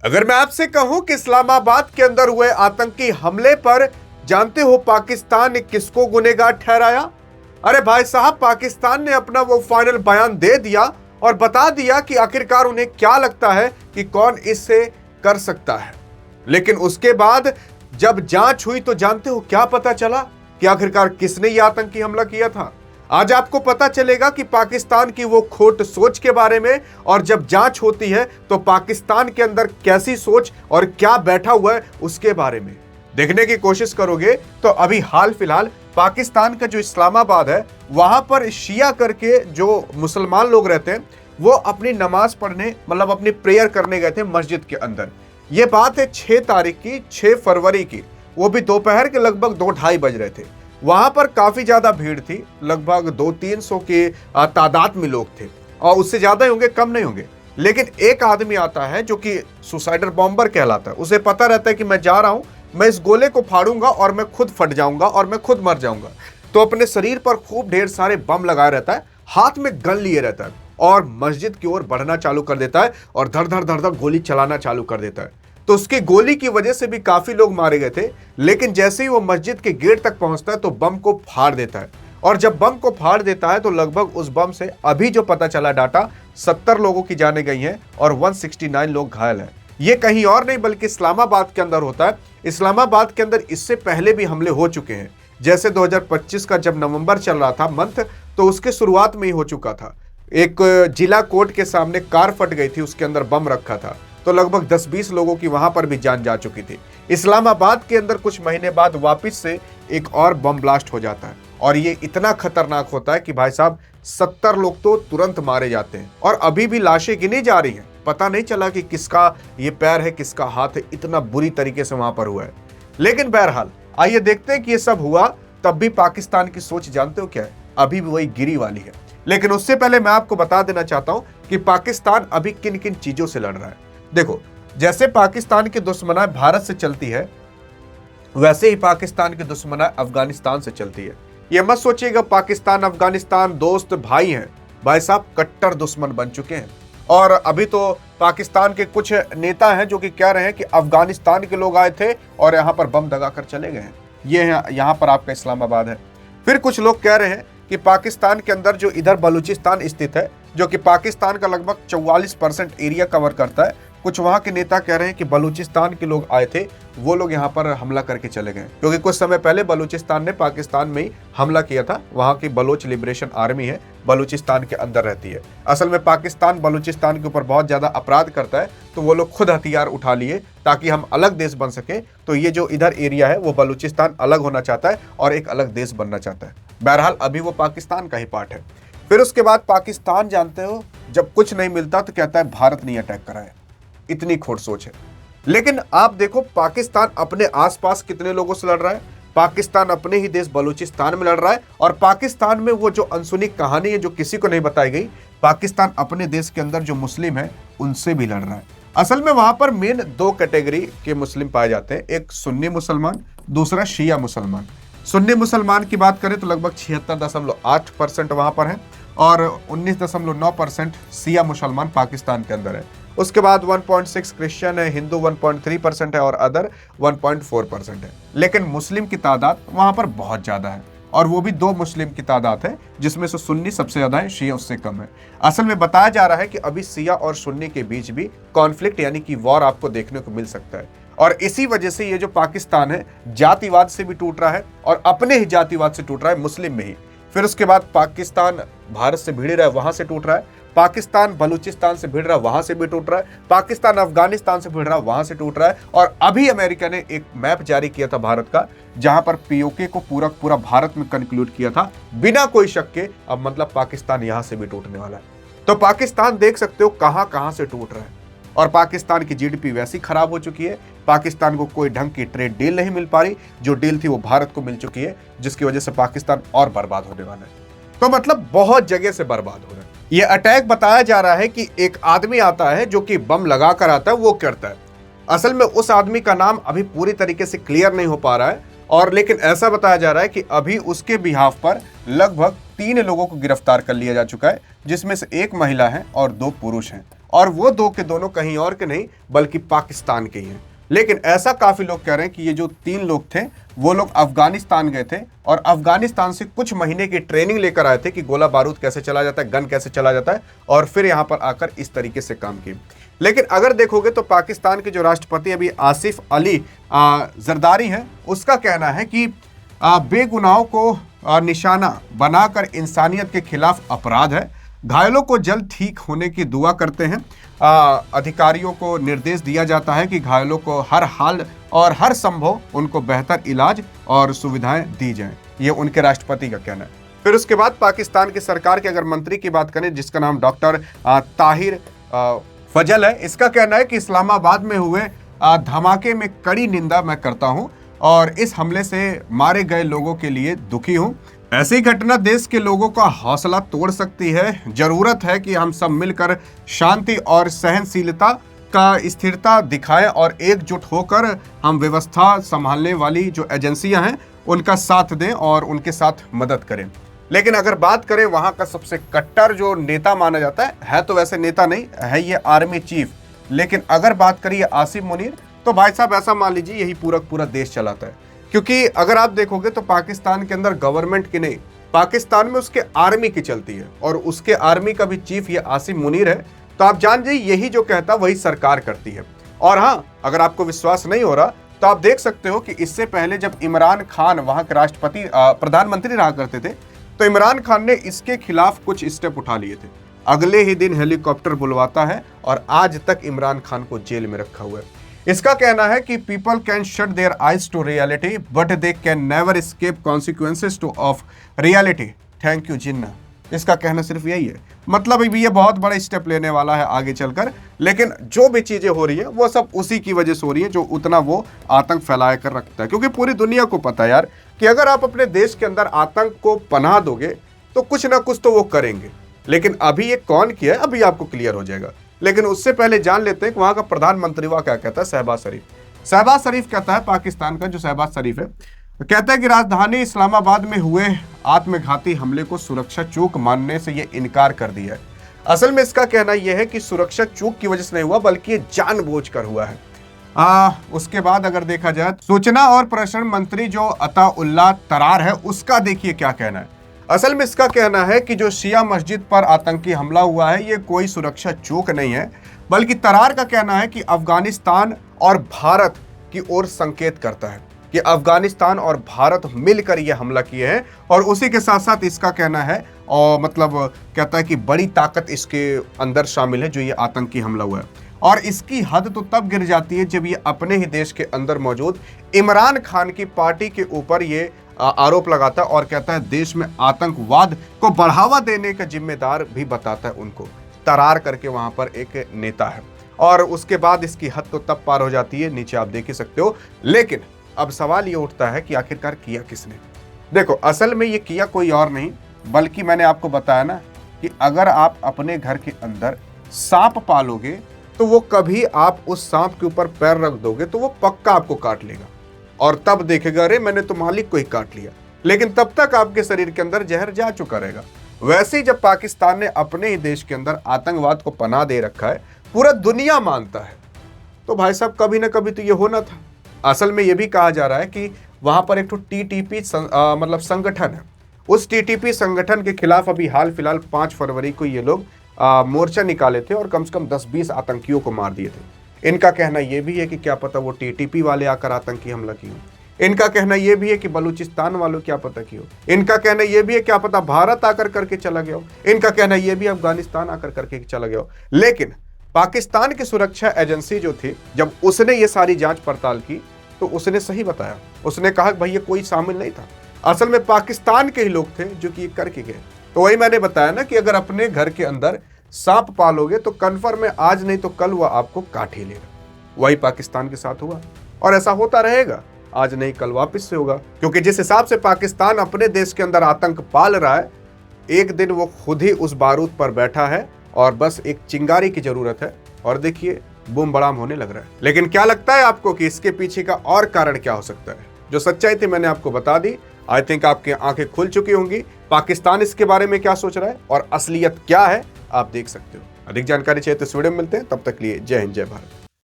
अगर मैं आपसे कहूं कि इस्लामाबाद के अंदर हुए आतंकी हमले पर जानते हो पाकिस्तान ने किसको गुनहगार ठहराया? अरे भाई साहब, पाकिस्तान ने अपना वो फाइनल बयान दे दिया और बता दिया कि आखिरकार उन्हें क्या लगता है कि कौन इससे कर सकता है। लेकिन उसके बाद जब जांच हुई तो जानते हो क्या पता चला कि आखिरकार किसने यह आतंकी हमला किया था। आज आपको पता चलेगा कि पाकिस्तान की वो खोट सोच के बारे में, और जब जांच होती है तो पाकिस्तान के अंदर कैसी सोच और क्या बैठा हुआ है उसके बारे में देखने की कोशिश करोगे तो अभी हाल फिलहाल पाकिस्तान का जो इस्लामाबाद है वहां पर शिया करके जो मुसलमान लोग रहते हैं वो अपनी नमाज पढ़ने मतलब अपनी प्रेयर करने गए थे मस्जिद के अंदर। ये बात है 6 तारीख की, 6 फरवरी की, वो भी दोपहर के लगभग 2-2:30 बज रहे थे। वहां पर काफी ज्यादा भीड़ थी, लगभग 200-300 के तादाद में लोग थे और उससे ज्यादा ही होंगे, कम नहीं होंगे। लेकिन एक आदमी आता है जो कि सुसाइडर बॉम्बर कहलाता है। उसे पता रहता है कि मैं जा रहा हूं, मैं इस गोले को फाड़ूंगा और मैं खुद फट जाऊंगा और मैं खुद मर जाऊंगा। तो अपने शरीर पर खूब ढेर सारे बम लगाए रहता है, हाथ में गन लिए रहता है और मस्जिद की ओर बढ़ना चालू कर देता है और धड़ धड़ धड़ धड़ गोली चलाना चालू कर देता है। तो उसकी गोली की वजह से भी काफी लोग मारे गए थे। लेकिन जैसे ही वो मस्जिद के गेट तक पहुंचता है तो बम को फाड़ देता है, और जब बम को फाड़ देता है तो लगभग उस बम से अभी जो पता चला डाटा 70 लोगों की जाने गई हैं और 169 लोग घायल हैं। ये कहीं और नहीं बल्कि इस्लामाबाद के अंदर होता है। इस्लामाबाद के अंदर इससे पहले भी हमले हो चुके हैं। जैसे 2025 का जब नवंबर चल रहा था मंथ, तो उसके शुरुआत में ही हो चुका था। एक जिला कोर्ट के सामने कार फट गई थी, उसके अंदर बम रखा था, तो लगभग 10-20 लोगों की वहां पर भी जान जा चुकी थी। इस्लामाबाद के अंदर कुछ महीने बाद वापस से एक और बम ब्लास्ट हो जाता है और ये इतना खतरनाक होता है कि भाई साहब 70 लोग तो तुरंत मारे जाते हैं और अभी भी लाशें गिनी जा रही हैं। पता नहीं चला कि किसका ये पैर है, किसका हाथ है, इतना बुरी तरीके से वहां पर हुआ है। लेकिन बहरहाल आइए देखते हैं कि ये सब हुआ तब भी पाकिस्तान की सोच जानते हो क्या है? अभी भी वही गिरी वाली है। लेकिन उससे पहले मैं आपको बता देना चाहता हूं कि पाकिस्तान अभी किन किन चीजों से लड़ रहा है। देखो, जैसे पाकिस्तान की दुश्मनाई भारत से चलती है वैसे ही पाकिस्तान की दुश्मनाई अफगानिस्तान से चलती है। ये मत सोचिएगा पाकिस्तान अफगानिस्तान दोस्त भाई हैं। भाई साहब कट्टर दुश्मन बन चुके हैं। और अभी तो पाकिस्तान के कुछ नेता हैं जो कि कह रहे हैं कि अफगानिस्तान के लोग आए थे और यहाँ पर बम दगाकर चले गए हैं। ये यहाँ पर आपका इस्लामाबाद है। फिर कुछ लोग कह रहे हैं कि पाकिस्तान के अंदर जो इधर बलूचिस्तान स्थित है, जो कि पाकिस्तान का लगभग 44% एरिया कवर करता है, कुछ वहां के नेता कह रहे हैं कि बलूचिस्तान के लोग आए थे, वो लोग यहाँ पर हमला करके चले गए। क्योंकि कुछ समय पहले बलूचिस्तान ने पाकिस्तान में ही हमला किया था। वहां की बलोच लिबरेशन आर्मी है, बलूचिस्तान के अंदर रहती है। असल में पाकिस्तान बलूचिस्तान के ऊपर बहुत ज्यादा अपराध करता है, तो वो लोग खुद हथियार उठा लिए ताकि हम अलग देश बन सके। तो ये जो इधर एरिया है वो बलूचिस्तान अलग होना चाहता है और एक अलग देश बनना चाहता है। बहरहाल अभी वो पाकिस्तान का ही पार्ट है। फिर उसके बाद पाकिस्तान जानते हो जब कुछ नहीं मिलता तो कहता है भारत नहीं अटैक करा है। इतनी खोट सोच है। लेकिन आप देखो पाकिस्तान अपने आसपास कितने लोगों से लड़ रहा है। पाकिस्तान अपने ही देश बलूचिस्तान में लड़ रहा है, और पाकिस्तान में वो जो अनसुनी कहानी है जो किसी को नहीं बताई गई, पाकिस्तान अपने देश के अंदर जो मुस्लिम है उनसे भी लड़ रहा है। असल में वहां पर मेन 2 कैटेगरी के मुस्लिम पाए जाते हैं, एक सुन्नी मुसलमान, दूसरा शिया मुसलमान। सुन्नी मुसलमान की बात करें तो लगभग 76.8% वहां पर है और 19.9% शिया मुसलमान पाकिस्तान के अंदर है। उसके बाद 1.6 क्रिश्चियन है, हिंदू 1.3% है और अदर 1.4% है। लेकिन मुस्लिम की तादाद वहां पर बहुत ज्यादा है, और वो भी 2 मुस्लिम की तादाद है, जिसमें से सुन्नी सबसे ज्यादा है, शिया उससे कम है। असल में बताया जा रहा है कि अभी शिया और सुन्नी के बीच भी कॉन्फ्लिक्ट यानी कि वॉर आपको देखने को मिल सकता है। और इसी वजह से ये जो पाकिस्तान है जातिवाद से भी टूट रहा है और अपने ही जातिवाद से टूट रहा है, मुस्लिम में ही। फिर उसके बाद पाकिस्तान भारत से भिड़ रहा है, वहां से टूट रहा है। पाकिस्तान बलूचिस्तान से भिड़ रहा है, वहां से भी टूट रहा है। पाकिस्तान अफगानिस्तान से भिड़ रहा है, वहां से टूट रहा है। और अभी अमेरिका ने एक मैप जारी किया था भारत का, जहां पर पीओके को पूरा पूरा भारत में कंक्लूड किया था बिना कोई शक के। अब मतलब पाकिस्तान यहां से भी टूटने वाला है। तो पाकिस्तान देख सकते हो कहां कहां से टूट रहा है। और पाकिस्तान की जीडीपी वैसी खराब हो चुकी है, पाकिस्तान को कोई ढंग की ट्रेड डील नहीं मिल पा रही। जो डील थी वो भारत को मिल चुकी है, जिसकी वजह से पाकिस्तान और बर्बाद होने वाला है। तो मतलब बहुत जगह से बर्बाद हो रहा है। ये अटैक बताया जा रहा है कि एक आदमी आता है जो कि बम लगा कर आता है, वो करता है। असल में उस आदमी का नाम अभी पूरी तरीके से क्लियर नहीं हो पा रहा है, और लेकिन ऐसा बताया जा रहा है कि अभी उसके बिहाफ पर लगभग 3 लोगों को गिरफ्तार कर लिया जा चुका है, जिसमें से 1 महिला है और 2 पुरुष हैं। और वो दो के दोनों कहीं और के नहीं बल्कि पाकिस्तान के ही हैं। लेकिन ऐसा काफी लोग कह रहे हैं कि ये जो 3 लोग थे वो लोग अफगानिस्तान गए थे और अफगानिस्तान से कुछ महीने की ट्रेनिंग लेकर आए थे कि गोला बारूद कैसे चला जाता है, गन कैसे चला जाता है, और फिर यहां पर आकर इस तरीके से काम किए। लेकिन अगर देखोगे तो पाकिस्तान के जो राष्ट्रपति अभी आसिफ अली जरदारी हैं, उसका कहना है कि बेगुनाहों को निशाना बनाकर इंसानियत के खिलाफ अपराध है। घायलों को जल्द ठीक होने की दुआ करते हैं। अधिकारियों को निर्देश दिया जाता है कि घायलों को हर हाल और हर संभव उनको बेहतर इलाज और सुविधाएं दी जाएं। ये उनके राष्ट्रपति का कहना है। फिर उसके बाद पाकिस्तान की सरकार के अगर मंत्री की बात करें, जिसका नाम डॉक्टर ताहिर फजल है, इसका कहना है कि इस्लामाबाद में हुए धमाके में कड़ी निंदा मैं करता हूं और इस हमले से मारे गए लोगों के लिए दुखी हूं। ऐसी घटना देश के लोगों का हौसला तोड़ सकती है। जरूरत है कि हम सब मिलकर शांति और सहनशीलता का स्थिरता दिखाएं और एकजुट होकर हम व्यवस्था संभालने वाली जो एजेंसियां हैं उनका साथ दें और उनके साथ मदद करें। लेकिन अगर बात करें वहां का सबसे कट्टर जो नेता माना जाता है तो वैसे नेता नहीं है, ये आर्मी चीफ। लेकिन अगर बात करिए आसिम मुनीर, तो भाई साहब ऐसा मान लीजिए यही पूरा देश चलाता है। क्योंकि अगर आप देखोगे तो पाकिस्तान के अंदर गवर्नमेंट की नहीं, पाकिस्तान में उसके आर्मी की चलती है और उसके आर्मी का भी चीफ ये आसिम मुनीर है। तो आप जान जाइए यही जो कहता वही सरकार करती है। और हाँ, अगर आपको विश्वास नहीं हो रहा तो आप देख सकते हो कि इससे पहले जब इमरान खान वहां के राष्ट्रपति प्रधानमंत्री रहा करते थे तो इमरान खान ने इसके खिलाफ कुछ स्टेप उठा लिए थे। अगले ही दिन हेलीकॉप्टर बुलवाता है और आज तक इमरान खान को जेल में रखा हुआ है। इसका कहना है कि people can shut their eyes to reality but they can never escape consequences to of reality. Thank you Jinnah. इसका कहना सिर्फ यही है। मतलब अभी ये बहुत बड़े स्टेप लेने वाला है आगे चलकर, लेकिन जो भी चीजें हो रही है वो सब उसी की वजह से हो रही है जो उतना वो आतंक फैलाया कर रखता है। क्योंकि पूरी दुनिया को पता है यार कि अगर आप अपने देश के अंदर आतंक को पनाह दोगे तो कुछ ना कुछ तो वो करेंगे। लेकिन अभी ये कौन किया है अभी आपको क्लियर हो जाएगा। लेकिन उससे पहले जान लेते हैं कि वहां का प्रधानमंत्री वहां क्या कहता है। शहबाज शरीफ कहता है, पाकिस्तान का जो शहबाज शरीफ है, कहता है कि राजधानी इस्लामाबाद में हुए आत्मघाती हमले को सुरक्षा चूक मानने से ये इनकार कर दिया है। असल में इसका कहना यह है कि सुरक्षा चूक की वजह से नहीं हुआ बल्कि ये जानबूझकर हुआ है। उसके बाद अगर देखा जाए सूचना और प्रसारण मंत्री जो अताउल्लाह तरार है उसका देखिए क्या कहना है। असल में इसका कहना है कि जो शिया मस्जिद पर आतंकी हमला हुआ है ये कोई सुरक्षा चूक नहीं है, बल्कि तरार का कहना है कि अफगानिस्तान और भारत की ओर संकेत करता है कि अफगानिस्तान और भारत मिलकर यह हमला किए हैं। और उसी के साथ साथ इसका कहना है और मतलब कहता है कि बड़ी ताकत इसके अंदर शामिल है जो ये आतंकी हमला हुआ है। और इसकी हद तो तब गिर जाती है जब ये अपने ही देश के अंदर मौजूद इमरान खान की पार्टी के ऊपर ये आरोप लगाता है और कहता है देश में आतंकवाद को बढ़ावा देने का जिम्मेदार भी बताता है उनको। तरार करके वहां पर एक नेता है। और उसके बाद इसकी हद तो तब पार हो जाती है, नीचे आप देख ही सकते हो। लेकिन अब सवाल ये उठता है कि आखिरकार किया किसने। देखो असल में ये किया कोई और नहीं बल्कि मैंने आपको बताया ना कि अगर आप अपने घर के अंदर सांप पालोगे तो वो कभी आप उस सांप के ऊपर पैर रख दोगे तो वो पक्का आपको काट लेगा और तब देखेगा अरे मैंने तो मालिक को ही काट लिया, लेकिन तब तक आपके शरीर के अंदर जहर जा चुका रहेगा। वैसे ही जब पाकिस्तान ने अपने ही देश के अंदर आतंकवाद को पनाह दे रखा है, पूरा दुनिया मानता है, तो भाई साहब कभी ना कभी तो ये होना था। असल में ये भी कहा जा रहा है कि वहां पर एक तो टीटीपी मतलब संगठन है, उस टीटीपी संगठन के खिलाफ अभी हाल फिलहाल 5 फरवरी को ये लोग मोर्चा निकाले थे और कम से कम 10-20 आतंकियों को मार दिए थे। इनका कहना यह भी है कि क्या पता वो टीटीपी वाले आकर आतंकी हमला किए। इनका कहना यह भी है कि बलूचिस्तान वालों क्या पता की हो। इनका कहना यह भी है क्या पता भारत आकर करके चला गया हो। इनका कहना यह भी अफगानिस्तान आकर करके चला गया हो। लेकिन पाकिस्तान की सुरक्षा एजेंसी जो थी जब उसने ये सारी जांच पड़ताल की तो उसने सही बताया। उसने कहा कि भाई ये कोई शामिल नहीं था, असल में पाकिस्तान के ही लोग थे जो कि ये करके गए। तो वही मैंने बताया ना कि अगर अपने घर के अंदर सांप पालोगे तो कन्फर्म है आज नहीं तो कल वह आपको काट ही लेगा। वही पाकिस्तान के साथ हुआ और ऐसा होता रहेगा, आज नहीं कल वापस से होगा। क्योंकि जिस हिसाब से पाकिस्तान अपने देश के अंदर आतंक पाल रहा है, एक दिन वो खुद ही उस बारूद पर बैठा है और बस एक चिंगारी की जरूरत है और देखिए बूम बड़ाम होने लग रहा है। लेकिन क्या लगता है आपको कि इसके पीछे का और कारण क्या हो सकता है? जो सच्चाई थी मैंने आपको बता दी। आई थिंक आपकी आंखें खुल चुकी होंगी। पाकिस्तान इसके बारे में क्या सोच रहा है और असलियत क्या है आप देख सकते हो। अधिक जानकारी चाहिए तो इस वीडियो में मिलते हैं, तब तक लिए जय हिंद जय भारत।